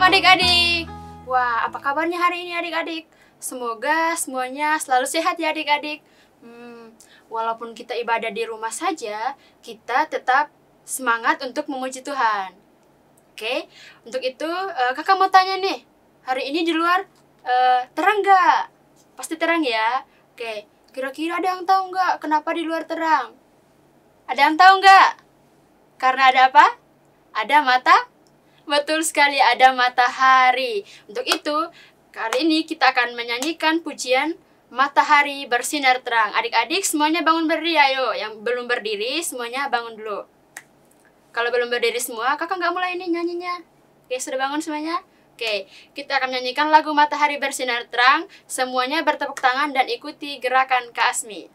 adik-adik. Wah, apa kabarnya hari ini adik-adik? Semoga semuanya selalu sehat ya adik-adik. Walaupun kita ibadah di rumah saja, kita tetap semangat untuk memuji Tuhan. Oke, untuk itu kakak mau tanya nih, hari ini di luar terang nggak? Pasti terang ya. Oke, kira-kira ada yang tahu nggak kenapa di luar terang? Ada yang tahu nggak? Karena ada apa? Ada mata? Betul sekali, ada matahari. Untuk itu, kali ini kita akan menyanyikan pujian Matahari Bersinar Terang. Adik-adik semuanya bangun berdiri, ayo. Yang belum berdiri, semuanya bangun dulu. Kalau belum berdiri semua, kakak nggak mulai ini nyanyinya. Oke, sudah bangun semuanya? Oke, kita akan menyanyikan lagu Matahari Bersinar Terang. Semuanya bertepuk tangan dan ikuti gerakan Kak Asmi.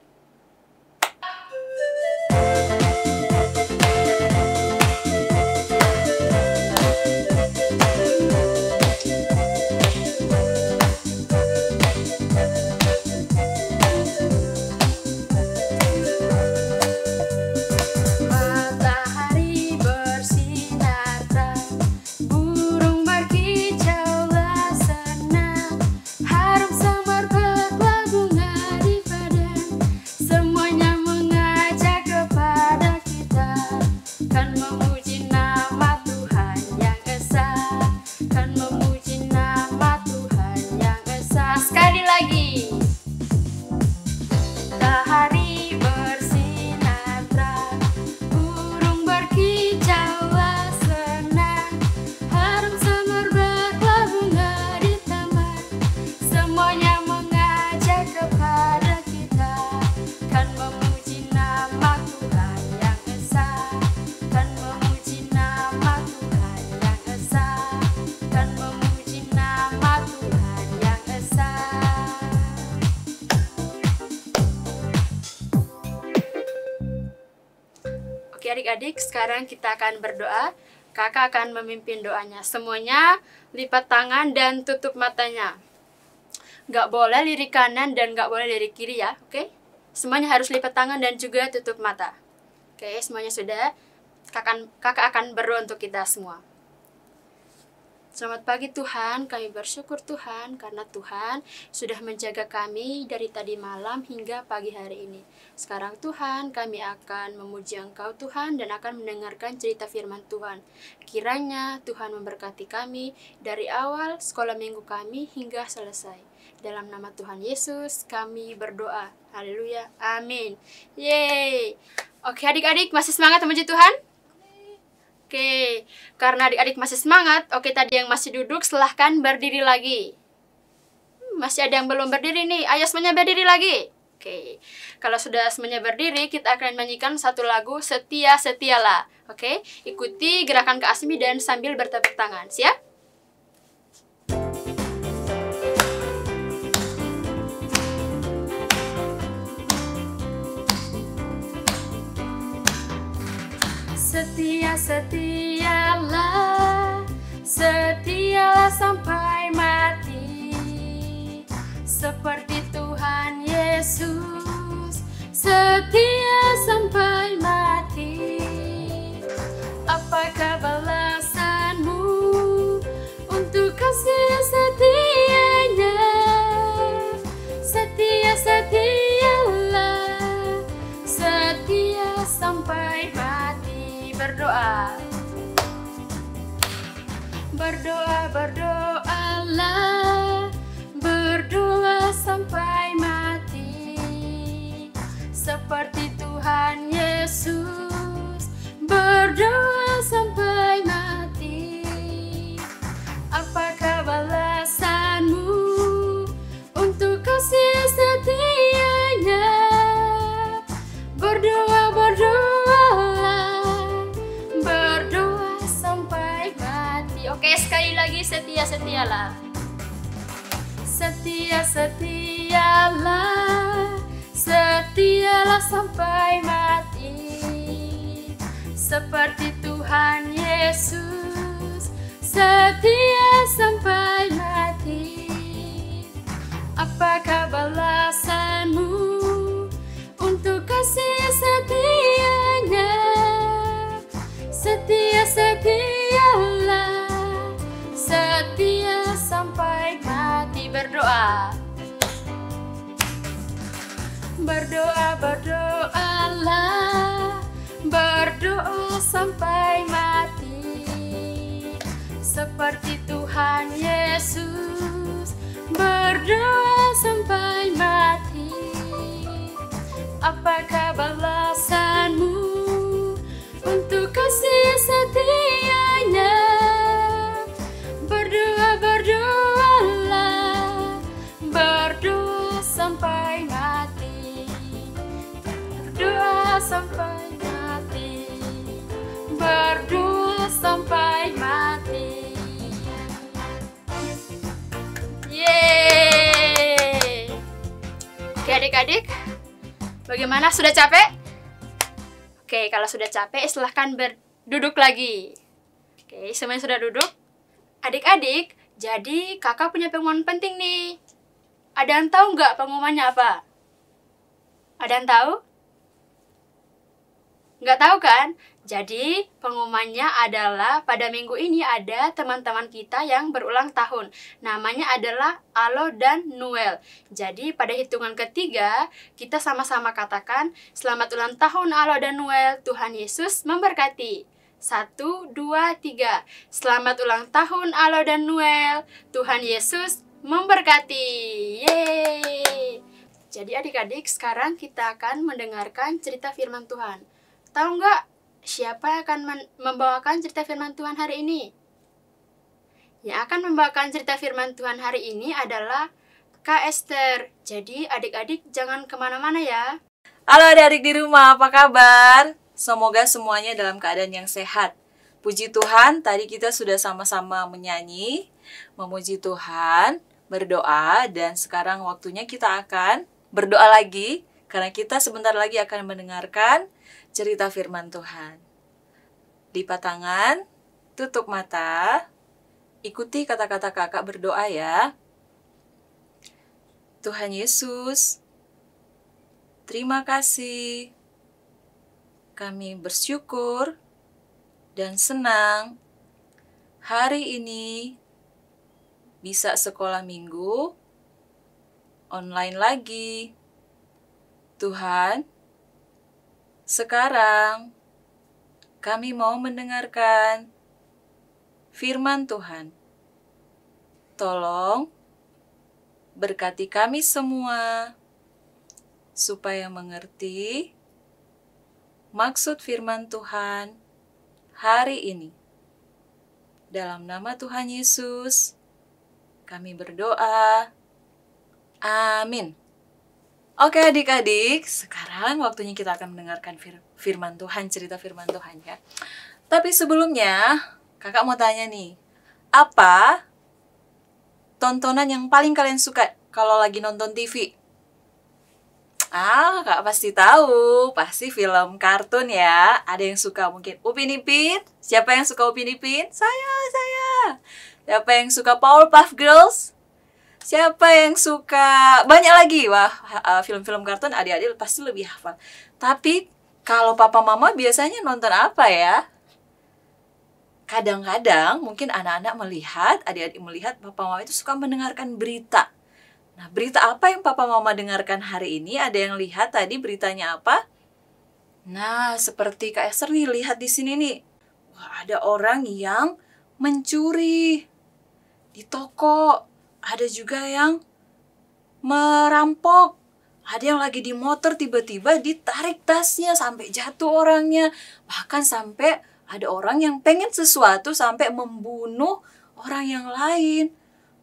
Oke adik-adik, sekarang kita akan berdoa. Kakak akan memimpin doanya. Semuanya lipat tangan dan tutup matanya. Gak boleh lirik kanan dan gak boleh lirik kiri ya, oke? Semuanya harus lipat tangan dan juga tutup mata. Oke, semuanya sudah. Kakak akan berdoa untuk kita semua. Selamat pagi Tuhan, kami bersyukur Tuhan karena Tuhan sudah menjaga kami dari tadi malam hingga pagi hari ini. Sekarang Tuhan, kami akan memuji Engkau Tuhan dan akan mendengarkan cerita firman Tuhan. Kiranya Tuhan memberkati kami dari awal sekolah minggu kami hingga selesai. Dalam nama Tuhan Yesus kami berdoa. Haleluya, amin. Yeay. Oke adik-adik, masih semangat memuji Tuhan? Oke, karena adik-adik masih semangat, oke tadi yang masih duduk silahkan berdiri lagi. Masih ada yang belum berdiri nih, ayo semuanya berdiri lagi. Oke, kalau sudah semuanya berdiri, kita akan menyanyikan satu lagu Setia Setialah. Oke, ikuti gerakan Kak Asmi dan sambil bertepuk tangan, siap? Setia, setialah, setialah sampai mati. Seperti Tuhan Yesus, setia sampai mati. Apakah balasanmu untuk kasih setianya? Setia, setialah, setia sampai mati. Berdoa, berdoa, berdoalah, berdoa sampai mati. Seperti Tuhan Yesus, berdoa sampai mati. Apakah balasanmu untuk kasih setianya? Berdoa, berdoalah, berdoa sampai mati. Oke, sekali lagi setia, setialah. Setia, setialah, setialah sampai mati. Seperti Tuhan Yesus, setia sampai mati. Apakah balasanmu untuk kasih setianya? Setia, setialah, setia Berdoa, berdoalah, berdoa sampai mati, seperti Tuhan Yesus. Berdoa sampai mati. Apakah balasanmu untuk kasih setianya? Berdoa, berdoalah, berdoa sampai mati. Berdoa sampai mati. Berdoa sampai mati. Yeay. Oke adik-adik, bagaimana? Sudah capek? Oke, kalau sudah capek silahkan berduduk lagi. Oke, semuanya sudah duduk? Adik-adik, jadi kakak punya pengumuman penting nih. Ada yang tahu nggak pengumumannya apa? Ada yang tahu? Nggak tahu kan? Jadi pengumumannya adalah pada minggu ini ada teman-teman kita yang berulang tahun. Namanya adalah Alo dan Noel. Jadi pada hitungan ketiga kita sama-sama katakan selamat ulang tahun Alo dan Noel. Tuhan Yesus memberkati. 1, 2, 3. Selamat ulang tahun Alo dan Noel. Tuhan Yesus memberkati. Yeay. Jadi adik-adik sekarang kita akan mendengarkan cerita firman Tuhan. Tahu nggak siapa yang akan membawakan cerita firman Tuhan hari ini? Yang akan membawakan cerita firman Tuhan hari ini adalah Kak Esther. Jadi adik-adik jangan kemana-mana ya. Halo adik-adik di rumah, apa kabar? Semoga semuanya dalam keadaan yang sehat. Puji Tuhan, tadi kita sudah sama-sama menyanyi, memuji Tuhan, berdoa, dan sekarang waktunya kita akan berdoa lagi, karena kita sebentar lagi akan mendengarkan cerita firman Tuhan. Lipat tangan, tutup mata, ikuti kata-kata kakak berdoa ya. Tuhan Yesus, terima kasih. Kami bersyukur dan senang hari ini bisa sekolah minggu online lagi. Tuhan, sekarang kami mau mendengarkan firman Tuhan. Tolong berkati kami semua supaya mengerti maksud firman Tuhan hari ini. Dalam nama Tuhan Yesus, kami berdoa. Amin. Oke adik-adik, sekarang waktunya kita akan mendengarkan firman Tuhan, cerita firman Tuhan ya. Tapi sebelumnya, kakak mau tanya nih, apa tontonan yang paling kalian suka kalau lagi nonton TV? Kak pasti tahu, pasti film kartun ya. Ada yang suka mungkin Upin Ipin? Siapa yang suka Upin Ipin? Saya. Siapa yang suka Powerpuff Girls? Siapa yang suka? Banyak lagi. Wah, film-film kartun adik-adik pasti lebih hafal. Tapi kalau papa mama biasanya nonton apa ya? Kadang-kadang mungkin anak-anak melihat, adik-adik melihat papa mama itu suka mendengarkan berita. Nah, berita apa yang papa mama dengarkan hari ini? Ada yang lihat tadi beritanya apa? Nah, seperti Kak Esther nih, lihat di sini nih. Wah, ada orang yang mencuri di toko. Ada juga yang merampok. Ada yang lagi di motor tiba-tiba ditarik tasnya sampai jatuh orangnya. Bahkan sampai ada orang yang pengen sesuatu sampai membunuh orang yang lain.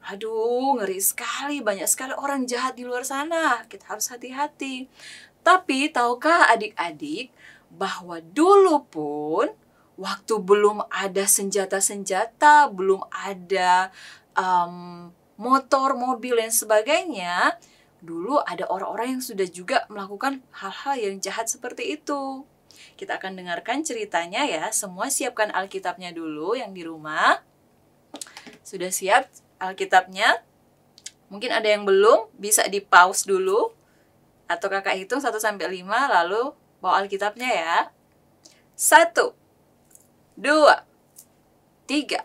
Aduh, ngeri sekali. Banyak sekali orang jahat di luar sana. Kita harus hati-hati. Tapi tahukah adik-adik bahwa dulu pun waktu belum ada senjata-senjata, belum ada motor, mobil, dan sebagainya, dulu ada orang-orang yang sudah juga melakukan hal-hal yang jahat seperti itu. Kita akan dengarkan ceritanya ya. Semua siapkan Alkitabnya dulu yang di rumah. Sudah siap Alkitabnya? Mungkin ada yang belum, bisa di-pause dulu. Atau kakak hitung 1-5 lalu bawa Alkitabnya ya. 1, 2, 3,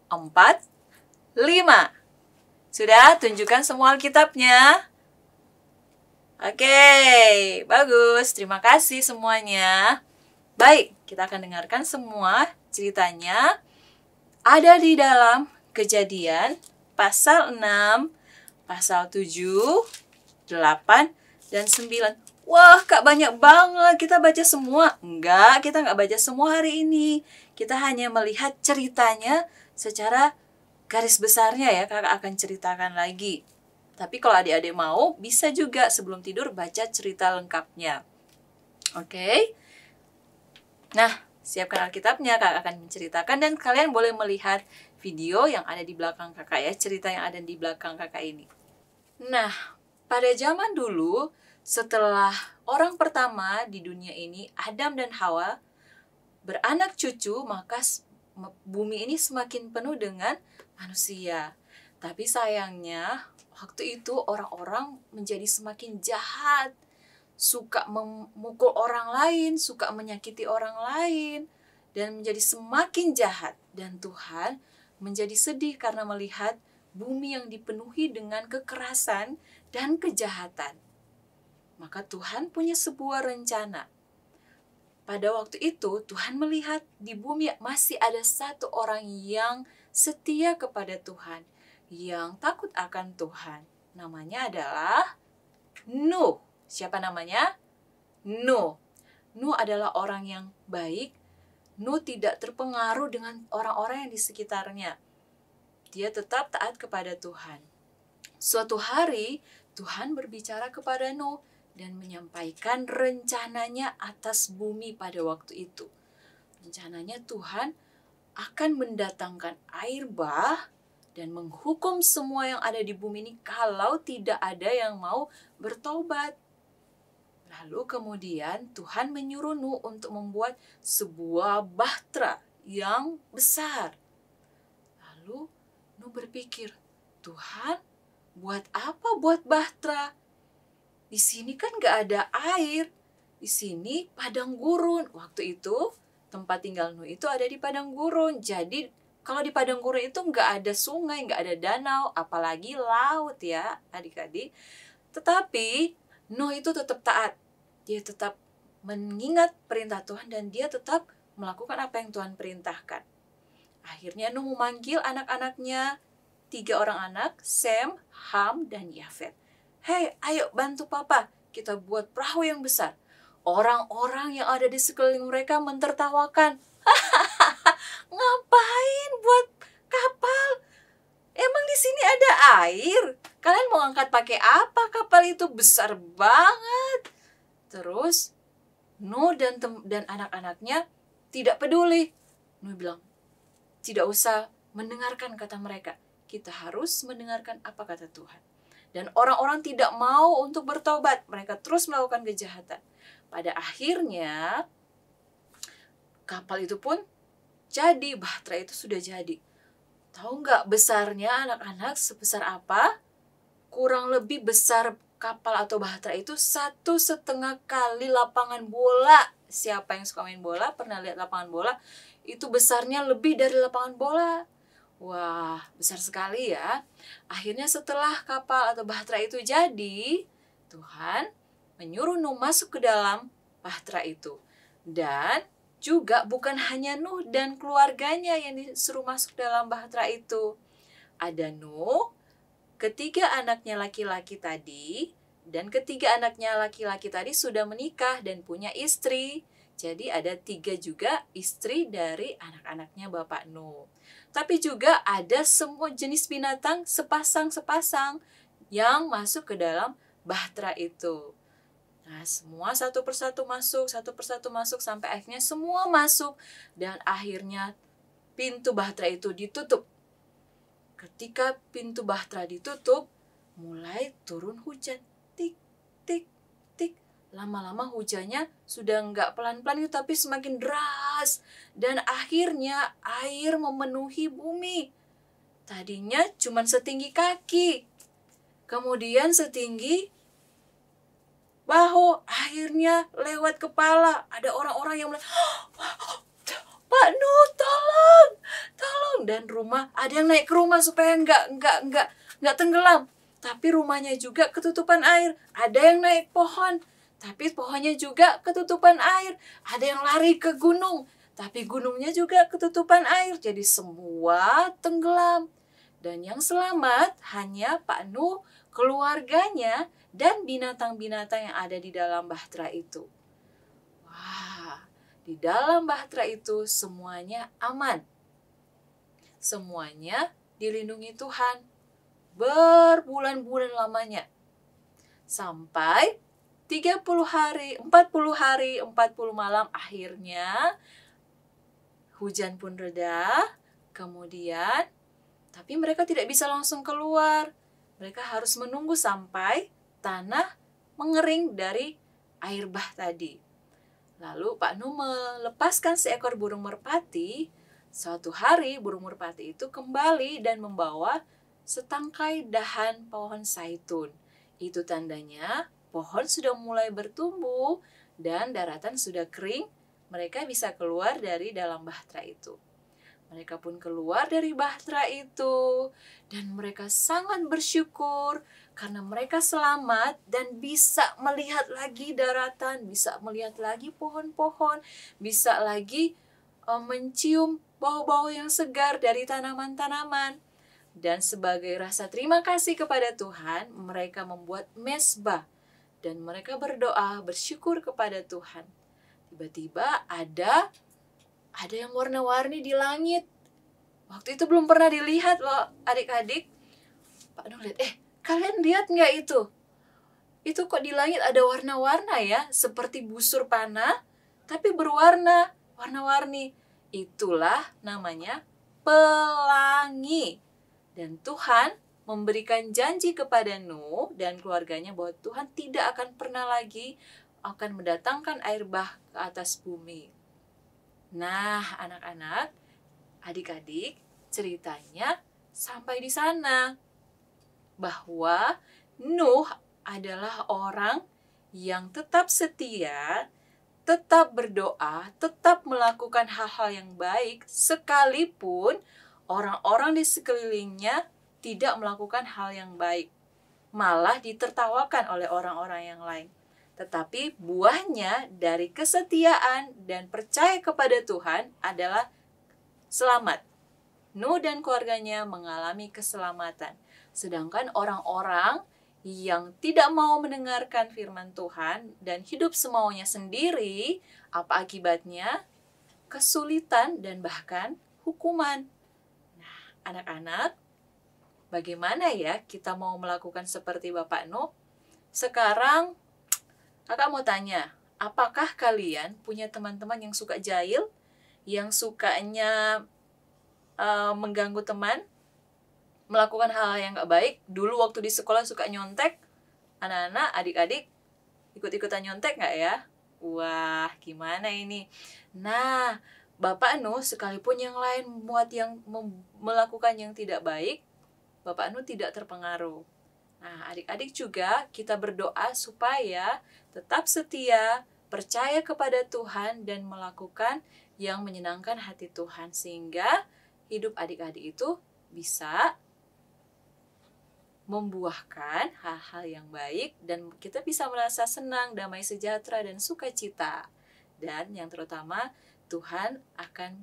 4, 5. Sudah, tunjukkan semua Alkitabnya. Oke, bagus. Terima kasih semuanya. Baik, kita akan dengarkan semua ceritanya. Ada di dalam Kejadian pasal 6, pasal 7, 8, dan 9. Wah, Kak, banyak banget. Kita baca semua. Enggak, kita nggak baca semua hari ini. Kita hanya melihat ceritanya secara garis besarnya ya. Kakak akan ceritakan lagi. Tapi kalau adik-adik mau, bisa juga sebelum tidur baca cerita lengkapnya. Oke? Nah, siapkan Alkitabnya, Kakak akan menceritakan dan kalian boleh melihat video yang ada di belakang Kakak ya, cerita yang ada di belakang Kakak ini. Nah, pada zaman dulu, setelah orang pertama di dunia ini, Adam dan Hawa, beranak cucu, maka bumi ini semakin penuh dengan manusia. Tapi sayangnya, waktu itu orang-orang menjadi semakin jahat, suka memukul orang lain, suka menyakiti orang lain, dan menjadi semakin jahat. Dan Tuhan menjadi sedih karena melihat bumi yang dipenuhi dengan kekerasan dan kejahatan. Maka Tuhan punya sebuah rencana. Pada waktu itu, Tuhan melihat di bumi masih ada satu orang yang setia kepada Tuhan, yang takut akan Tuhan. Namanya adalah Nuh. Siapa namanya? Nuh. Nuh adalah orang yang baik. Nuh tidak terpengaruh dengan orang-orang yang di sekitarnya. Dia tetap taat kepada Tuhan. Suatu hari, Tuhan berbicara kepada Nuh dan menyampaikan rencananya atas bumi pada waktu itu. Rencananya Tuhan akan mendatangkan air bah dan menghukum semua yang ada di bumi ini kalau tidak ada yang mau bertobat. Lalu kemudian Tuhan menyuruh Nuh untuk membuat sebuah bahtera yang besar. Lalu Nuh berpikir, Tuhan, buat apa buat bahtera? Di sini kan gak ada air. Di sini padang gurun. Waktu itu tempat tinggal Nuh itu ada di padang gurun. Jadi kalau di padang gurun itu gak ada sungai, gak ada danau, apalagi laut ya adik-adik. Tetapi Nuh itu tetap taat. Dia tetap mengingat perintah Tuhan dan dia tetap melakukan apa yang Tuhan perintahkan. Akhirnya Nuh memanggil anak-anaknya, 3 orang anak, Sem, Ham, dan Yafet. Hei, ayo bantu papa, kita buat perahu yang besar. Orang-orang yang ada di sekeliling mereka mentertawakan. Ngapain buat kapal? Emang di sini ada air? Kalian mau angkat pakai apa? Kapal itu besar banget. Terus Nuh dan anak-anaknya tidak peduli. Nuh bilang, tidak usah mendengarkan kata mereka. Kita harus mendengarkan apa kata Tuhan. Dan orang-orang tidak mau untuk bertobat. Mereka terus melakukan kejahatan. Pada akhirnya, kapal itu pun jadi. Bahtera itu sudah jadi. Tahu nggak besarnya anak-anak sebesar apa? Kurang lebih besar kapal atau bahtera itu 1,5 kali lapangan bola. Siapa yang suka main bola, pernah lihat lapangan bola? Itu besarnya lebih dari lapangan bola. Wah, besar sekali ya. Akhirnya setelah kapal atau bahtera itu jadi, Tuhan menyuruh Nuh masuk ke dalam bahtera itu. Dan juga bukan hanya Nuh dan keluarganya yang disuruh masuk dalam bahtera itu. Ada Nuh, 3 anaknya laki-laki tadi, dan 3 anaknya laki-laki tadi sudah menikah dan punya istri. Jadi ada 3 juga istri dari anak-anaknya Bapak Nuh. Tapi juga ada semua jenis binatang sepasang-sepasang yang masuk ke dalam bahtera itu. Nah, semua satu persatu masuk sampai akhirnya semua masuk. Dan akhirnya pintu bahtera itu ditutup. Ketika pintu bahtera ditutup, mulai turun hujan. Tik, tik, tik. Lama-lama hujannya sudah nggak pelan-pelan itu, tapi semakin deras. Dan akhirnya air memenuhi bumi. Tadinya cuma setinggi kaki. Kemudian setinggi bahu. Akhirnya lewat kepala. Ada orang-orang yang bilang, Pak Nuh, tolong. Dan rumah, ada yang naik ke rumah supaya nggak tenggelam. tapi rumahnya juga ketutupan air. Ada yang naik pohon, tapi pohonnya juga ketutupan air. Ada yang lari ke gunung, tapi gunungnya juga ketutupan air. Jadi semua tenggelam. Dan yang selamat hanya Pak Nuh, keluarganya, dan binatang-binatang yang ada di dalam bahtera itu. Wah, di dalam bahtera itu semuanya aman. Semuanya dilindungi Tuhan berbulan-bulan lamanya. Sampai 30 hari, 40 hari, 40 malam akhirnya hujan pun reda. Kemudian, tapi mereka tidak bisa langsung keluar. Mereka harus menunggu sampai tanah mengering dari air bah tadi. Lalu Pak Nuh melepaskan seekor burung merpati. Suatu hari burung merpati itu kembali dan membawa setangkai dahan pohon zaitun. Itu tandanya pohon sudah mulai bertumbuh dan daratan sudah kering. Mereka bisa keluar dari dalam bahtera itu. Mereka pun keluar dari bahtera itu dan mereka sangat bersyukur karena mereka selamat dan bisa melihat lagi daratan, bisa melihat lagi pohon-pohon, bisa lagi mencium bau-bau yang segar dari tanaman-tanaman. Dan sebagai rasa terima kasih kepada Tuhan, mereka membuat mezbah dan mereka berdoa, bersyukur kepada Tuhan. Tiba-tiba ada yang warna-warni di langit. Waktu itu belum pernah dilihat loh adik-adik. Pak Nuh lihat, kalian lihat nggak itu? Itu kok di langit ada warna-warna ya, seperti busur panah, tapi berwarna, warna-warni. Itulah namanya pelangi. Dan Tuhan memberikan janji kepada Nuh dan keluarganya bahwa Tuhan tidak akan pernah lagi akan mendatangkan air bah ke atas bumi. Nah, anak-anak, adik-adik, ceritanya sampai di sana. Bahwa Nuh adalah orang yang tetap setia, tetap berdoa, tetap melakukan hal-hal yang baik, sekalipun orang-orang di sekelilingnya tidak melakukan hal yang baik. Malah ditertawakan oleh orang-orang yang lain. Tetapi buahnya dari kesetiaan dan percaya kepada Tuhan adalah selamat. Nuh dan keluarganya mengalami keselamatan. Sedangkan orang-orang yang tidak mau mendengarkan firman Tuhan dan hidup semaunya sendiri, apa akibatnya? Kesulitan dan bahkan hukuman. Nah, anak-anak, bagaimana ya kita mau melakukan seperti Bapak Nuh? Sekarang, kakak mau tanya, apakah kalian punya teman-teman yang suka jahil? Yang sukanya mengganggu teman? Melakukan hal-hal yang gak baik? Dulu waktu di sekolah suka nyontek? Anak-anak, adik-adik, ikut-ikutan nyontek gak ya? Wah, gimana ini? Nah, Bapak Nuh sekalipun yang lain melakukan yang tidak baik, Bapak Nuh tidak terpengaruh. Nah, adik-adik juga kita berdoa supaya tetap setia, percaya kepada Tuhan, dan melakukan yang menyenangkan hati Tuhan. Sehingga hidup adik-adik itu bisa membuahkan hal-hal yang baik dan kita bisa merasa senang, damai sejahtera, dan sukacita. Dan yang terutama, Tuhan akan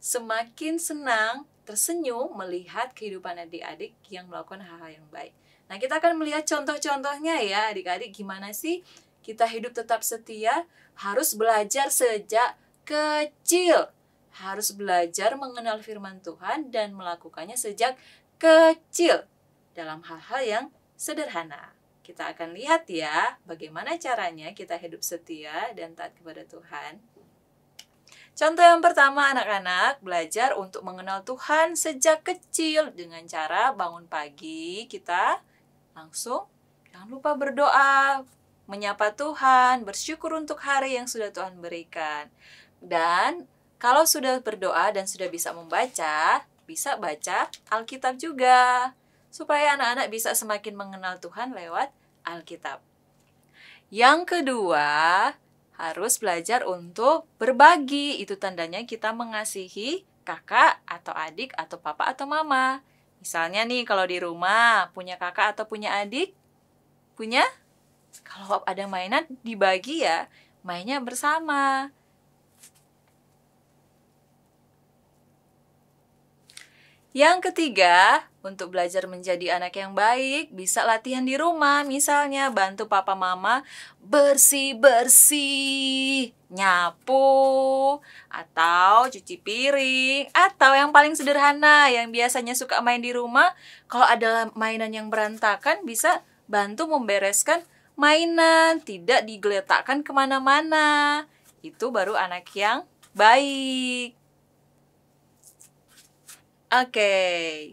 semakin senang, tersenyum melihat kehidupan adik-adik yang melakukan hal-hal yang baik. Nah, kita akan melihat contoh-contohnya ya adik-adik, gimana sih kita hidup tetap setia, harus belajar sejak kecil. Harus belajar mengenal firman Tuhan dan melakukannya sejak kecil dalam hal-hal yang sederhana. Kita akan lihat ya bagaimana caranya kita hidup setia dan taat kepada Tuhan. Contoh yang pertama, anak-anak belajar untuk mengenal Tuhan sejak kecil dengan cara bangun pagi kita langsung jangan lupa berdoa, menyapa Tuhan, bersyukur untuk hari yang sudah Tuhan berikan. Dan kalau sudah berdoa dan sudah bisa membaca, bisa baca Alkitab juga supaya anak-anak bisa semakin mengenal Tuhan lewat Alkitab. Yang kedua, harus belajar untuk berbagi. Itu tandanya kita mengasihi kakak atau adik atau papa atau mama. Misalnya nih kalau di rumah punya kakak atau punya adik? Punya? Kalau ada mainan dibagi ya, mainnya bersama. Yang ketiga, untuk belajar menjadi anak yang baik, bisa latihan di rumah. Misalnya bantu papa mama bersih-bersih, nyapu, atau cuci piring, atau yang paling sederhana yang biasanya suka main di rumah, kalau ada mainan yang berantakan bisa bantu membereskan mainan, tidak digeletakkan kemana-mana. Itu baru anak yang baik. Oke.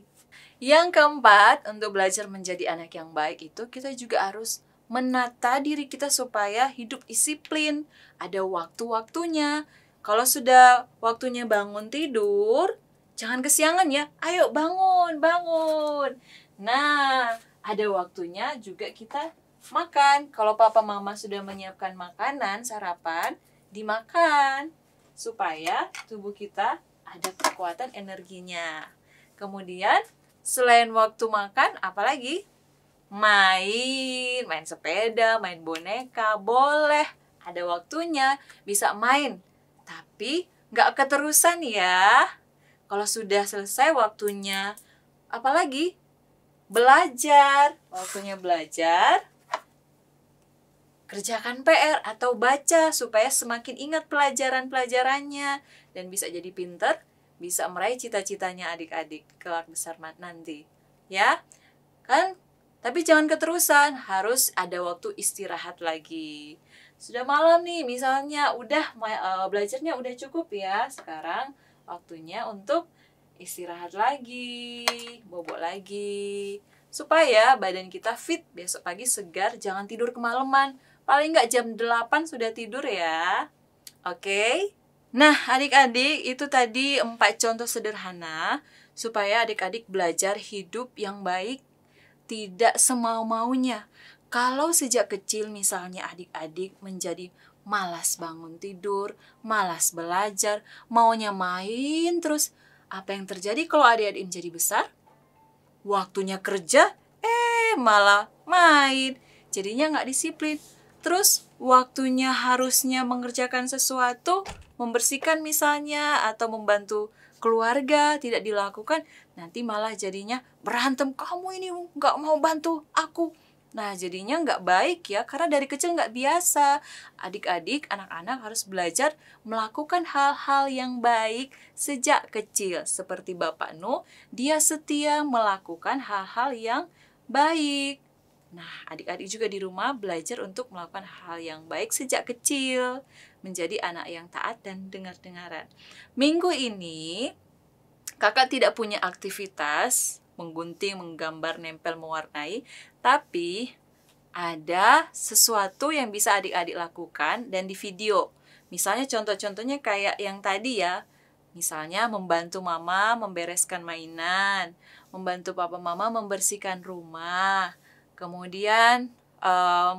Yang keempat, untuk belajar menjadi anak yang baik itu kita juga harus menata diri kita supaya hidup disiplin. Ada waktu-waktunya. Kalau sudah waktunya bangun tidur, jangan kesiangan ya. Ayo bangun, bangun. Nah, ada waktunya juga kita makan. Kalau papa mama sudah menyiapkan makanan, sarapan, dimakan. Supaya tubuh kita ada kekuatan energinya. Kemudian selain waktu makan, apalagi? Main sepeda, main boneka, boleh. Ada waktunya, bisa main. Tapi nggak keterusan ya. Kalau sudah selesai waktunya, apalagi? Belajar. Waktunya belajar, kerjakan PR atau baca supaya semakin ingat pelajaran-pelajarannya dan bisa jadi pinter, bisa meraih cita-citanya adik-adik kelak besar nanti. Ya, kan? Tapi jangan keterusan, harus ada waktu istirahat lagi. Sudah malam nih, misalnya belajarnya udah cukup ya. Sekarang waktunya untuk istirahat lagi, bobok lagi. Supaya badan kita fit, besok pagi segar, jangan tidur kemalaman. Paling nggak jam 8 sudah tidur ya. Oke? Nah, adik-adik, itu tadi 4 contoh sederhana supaya adik-adik belajar hidup yang baik, tidak semau-maunya. Kalau sejak kecil misalnya adik-adik menjadi malas bangun tidur, malas belajar, maunya main terus, apa yang terjadi kalau adik-adik menjadi besar? Waktunya kerja, malah main. Jadinya nggak disiplin. Terus waktunya harusnya mengerjakan sesuatu, membersihkan misalnya, atau membantu keluarga, tidak dilakukan, nanti malah jadinya berantem. Kamu ini nggak mau bantu aku. Nah, jadinya nggak baik ya, karena dari kecil nggak biasa. Adik-adik, anak-anak harus belajar melakukan hal-hal yang baik sejak kecil. Seperti Bapak Nuh, dia setia melakukan hal-hal yang baik. Nah, adik-adik juga di rumah belajar untuk melakukan hal yang baik sejak kecil. Menjadi anak yang taat dan dengar-dengaran. Minggu ini, kakak tidak punya aktivitas menggunting, menggambar, nempel, mewarnai. Tapi ada sesuatu yang bisa adik-adik lakukan dan di video. Misalnya contoh-contohnya kayak yang tadi ya. Misalnya membantu mama membereskan mainan. Membantu papa mama membersihkan rumah. Kemudian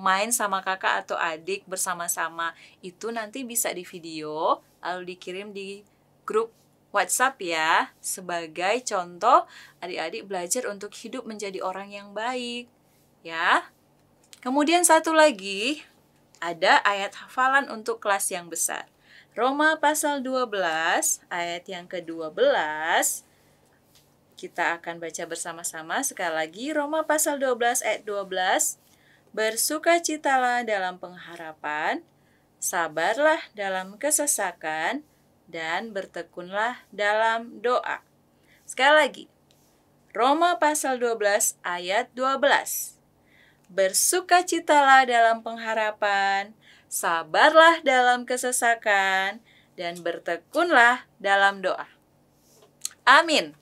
main sama kakak atau adik bersama-sama. Itu nanti bisa di video, lalu dikirim di grup WhatsApp ya. Sebagai contoh adik-adik belajar untuk hidup menjadi orang yang baik. Ya. Kemudian satu lagi, ada ayat hafalan untuk kelas yang besar. Roma pasal 12, ayat yang ke-12. Kita akan baca bersama-sama sekali lagi. Roma pasal 12 ayat 12. Bersukacitalah dalam pengharapan, sabarlah dalam kesesakan, dan bertekunlah dalam doa. Sekali lagi. Roma pasal 12 ayat 12. Bersukacitalah dalam pengharapan, sabarlah dalam kesesakan, dan bertekunlah dalam doa. Amin.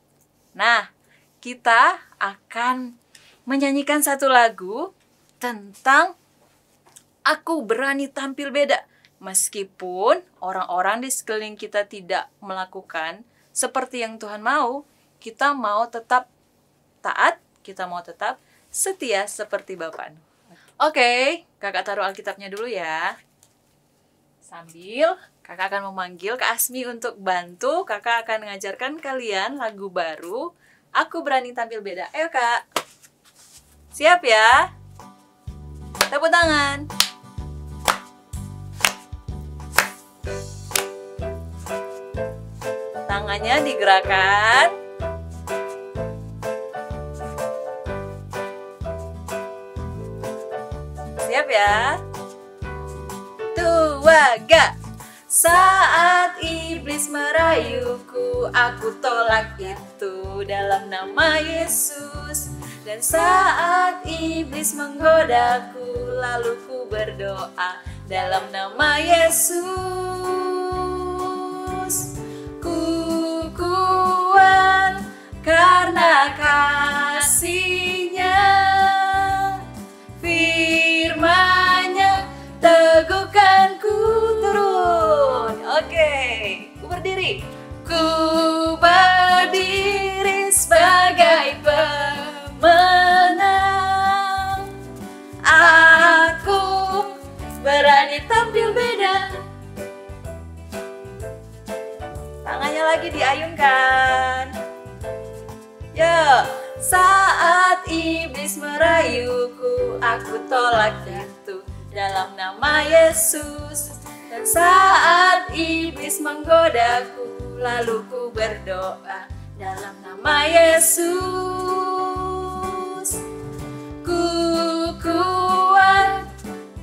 Nah, kita akan menyanyikan satu lagu tentang aku berani tampil beda. Meskipun orang-orang di sekeliling kita tidak melakukan seperti yang Tuhan mau, kita mau tetap taat, kita mau tetap setia seperti Bapak. Oke, kakak taruh Alkitabnya dulu ya. Sambil kakak akan memanggil Kak Asmi untuk bantu. Kakak akan mengajarkan kalian lagu baru. Aku berani tampil beda. Ayo Kak. Siap ya? Tepuk tangan. Tangannya digerakkan. Siap ya? 2, ga. Saat iblis merayuku, aku tolak itu dalam nama Yesus. Dan saat iblis menggodaku, lalu ku berdoa dalam nama Yesus. Ku kuat karena kasih-Nya, firman-Nya teguhkan ku. Turun. Oke, ku berdiri. Ku berdiri sebagai pemenang. Aku berani tampil beda. Tangannya lagi diayunkan. Yo, saat iblis merayuku, aku tolak itu dalam nama Yesus. Dan saat iblis menggodaku, lalu ku berdoa dalam nama Yesus. Ku kuat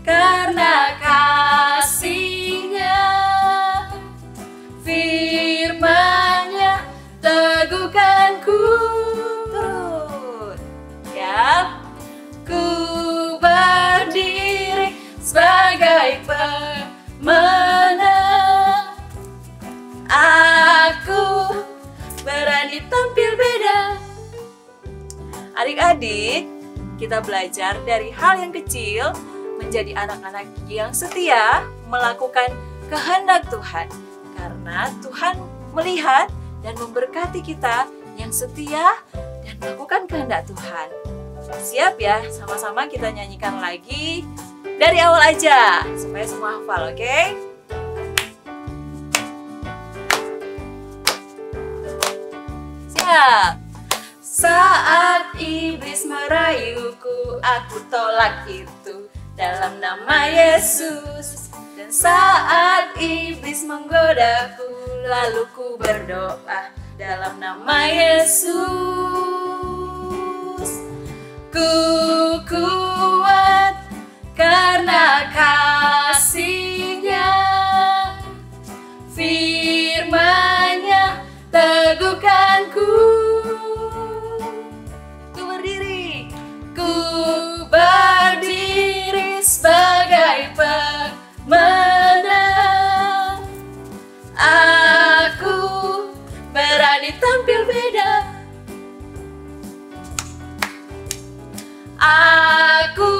karena kasih-Nya, firman-Nya teguhkan ku. Turun. Ya. Ku berdiri sebagai pemenang. Aku berani tampil beda. Adik-adik, kita belajar dari hal yang kecil menjadi anak-anak yang setia melakukan kehendak Tuhan. Karena Tuhan melihat dan memberkati kita yang setia dan melakukan kehendak Tuhan. Siap ya? Sama-sama kita nyanyikan lagi dari awal aja supaya semua hafal, oke? Siap. Saat iblis merayuku, aku tolak itu dalam nama Yesus. Dan saat iblis menggodaku, lalu ku berdoa dalam nama Yesus. Ku kuat karena kasih-Nya, firman-Nya teguhkan ku. Ku berdiri. Ku berdiri sebagai pemenang. Aku berani tampil beda. Aku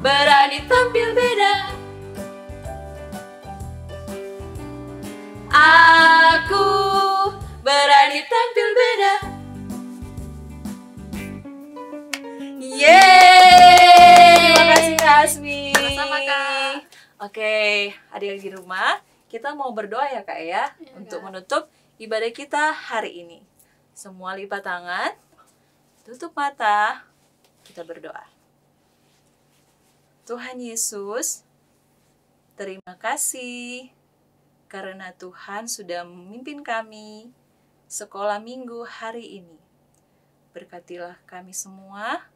berani tampil beda. Aku berani tampil beda. Yeay! Terima kasih Kak Asmi. Sama-sama, Kak. Oke, adik-adik di rumah, kita mau berdoa ya Kak ya, untuk menutup ibadah kita hari ini. Semua lipat tangan, tutup mata, kita berdoa. Tuhan Yesus, terima kasih karena Tuhan sudah memimpin kami sekolah minggu hari ini. Berkatilah kami semua,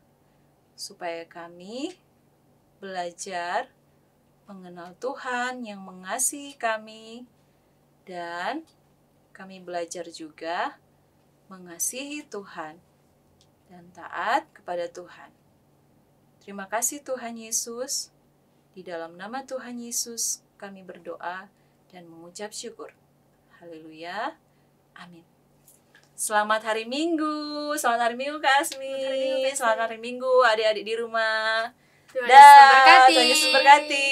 supaya kami belajar mengenal Tuhan yang mengasihi kami, dan kami belajar juga mengasihi Tuhan dan taat kepada Tuhan. Terima kasih Tuhan Yesus. Di dalam nama Tuhan Yesus kami berdoa dan mengucap syukur. Haleluya. Amin. Selamat hari Minggu. Selamat hari Minggu Kak Asmi. Selamat hari Minggu adik-adik di rumah. Tuhan Yesus memberkati. Tuhan Yesus berkati.